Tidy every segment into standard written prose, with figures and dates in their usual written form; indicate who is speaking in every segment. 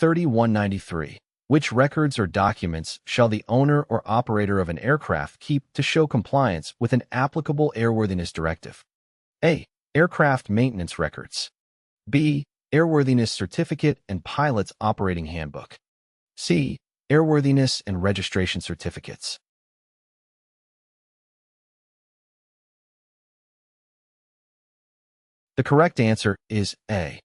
Speaker 1: Q3193. Which records or documents shall the owner or operator of an aircraft keep to show compliance with an applicable airworthiness directive? A. Aircraft maintenance records. B. Airworthiness certificate and pilot's operating handbook. C. Airworthiness and registration certificates. The correct answer is A.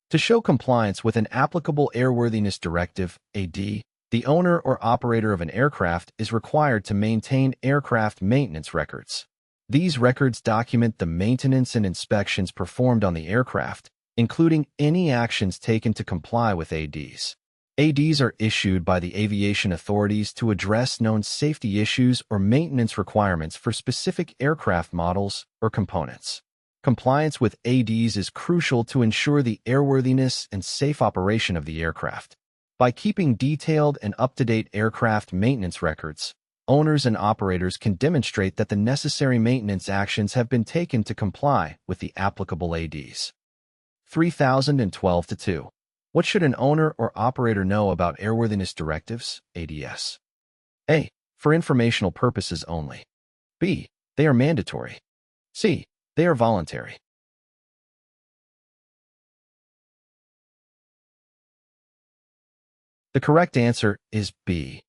Speaker 1: To show compliance with an applicable airworthiness directive, AD, the owner or operator of an aircraft is required to maintain aircraft maintenance records. These records document the maintenance and inspections performed on the aircraft, including any actions taken to comply with ADs. ADs are issued by the aviation authorities to address known safety issues or maintenance requirements for specific aircraft models or components. Compliance with ADs is crucial to ensure the airworthiness and safe operation of the aircraft. By keeping detailed and up-to-date aircraft maintenance records, owners and operators can demonstrate that the necessary maintenance actions have been taken to comply with the applicable ADs. 3012-2. What should an owner or operator know about airworthiness directives, ADS? A. For informational purposes only. B. They are mandatory. C. They are voluntary. The correct answer is B.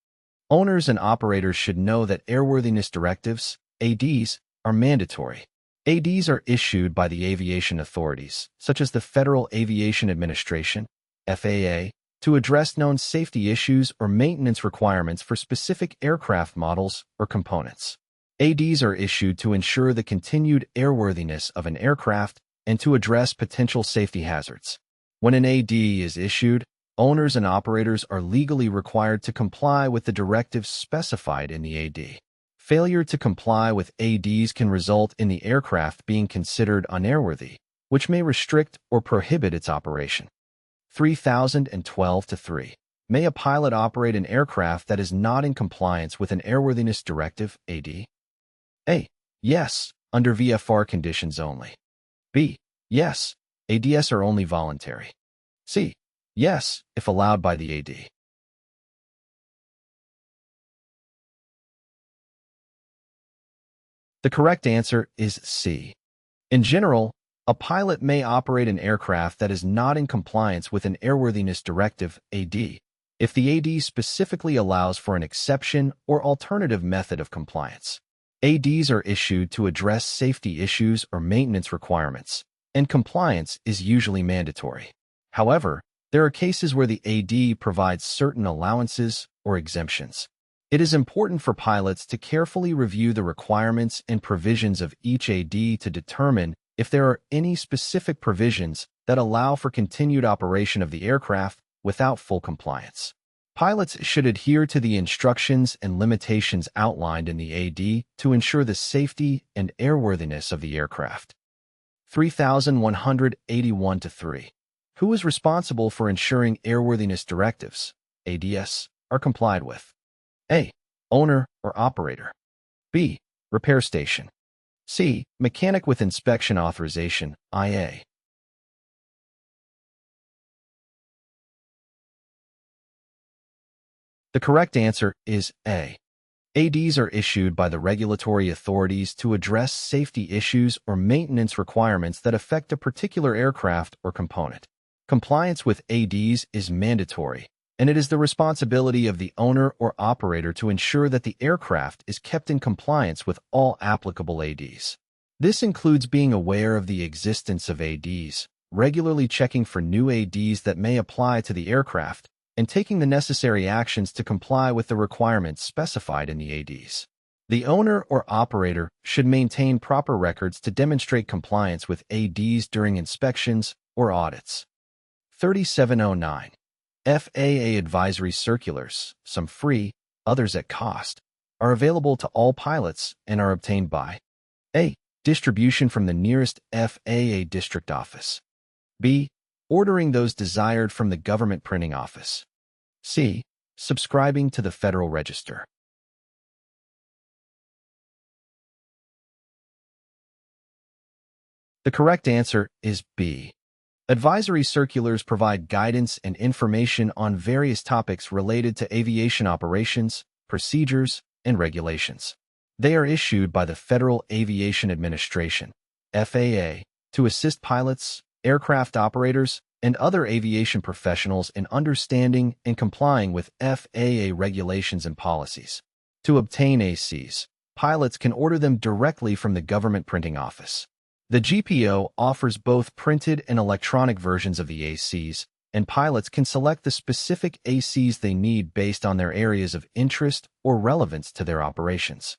Speaker 1: Owners and operators should know that airworthiness directives, ADs, are mandatory. ADs are issued by the aviation authorities, such as the Federal Aviation Administration, FAA, to address known safety issues or maintenance requirements for specific aircraft models or components. ADs are issued to ensure the continued airworthiness of an aircraft and to address potential safety hazards. When an AD is issued, owners and operators are legally required to comply with the directives specified in the AD. Failure to comply with ADs can result in the aircraft being considered unairworthy, which may restrict or prohibit its operation. 3012-3. May a pilot operate an aircraft that is not in compliance with an airworthiness directive, AD? A. Yes, under VFR conditions only. B. Yes, ADs are only voluntary. C. Yes, if allowed by the AD. The correct answer is C. In general, a pilot may operate an aircraft that is not in compliance with an airworthiness directive, AD, if the AD specifically allows for an exception or alternative method of compliance. ADs are issued to address safety issues or maintenance requirements, and compliance is usually mandatory. However, there are cases where the AD provides certain allowances or exemptions. It is important for pilots to carefully review the requirements and provisions of each AD to determine if there are any specific provisions that allow for continued operation of the aircraft without full compliance. Pilots should adhere to the instructions and limitations outlined in the AD to ensure the safety and airworthiness of the aircraft. 3181-3. Who is responsible for ensuring airworthiness directives, ADS, are complied with? A. Owner or operator. B. Repair station. C. Mechanic with inspection authorization, IA. The correct answer is A. ADs are issued by the regulatory authorities to address safety issues or maintenance requirements that affect a particular aircraft or component. Compliance with ADs is mandatory, and it is the responsibility of the owner or operator to ensure that the aircraft is kept in compliance with all applicable ADs. This includes being aware of the existence of ADs, regularly checking for new ADs that may apply to the aircraft, and taking the necessary actions to comply with the requirements specified in the ADs. The owner or operator should maintain proper records to demonstrate compliance with ADs during inspections or audits. 3709. FAA Advisory Circulars, some free, others at cost, are available to all pilots and are obtained by A. Distribution from the nearest FAA district office. B. Ordering those desired from the government printing office. C. Subscribing to the Federal Register. The correct answer is B. Advisory circulars provide guidance and information on various topics related to aviation operations, procedures, and regulations. They are issued by the Federal Aviation Administration, FAA, to assist pilots, aircraft operators, and other aviation professionals in understanding and complying with FAA regulations and policies. To obtain ACs, pilots can order them directly from the government printing office. The GPO offers both printed and electronic versions of the ACs, and pilots can select the specific ACs they need based on their areas of interest or relevance to their operations.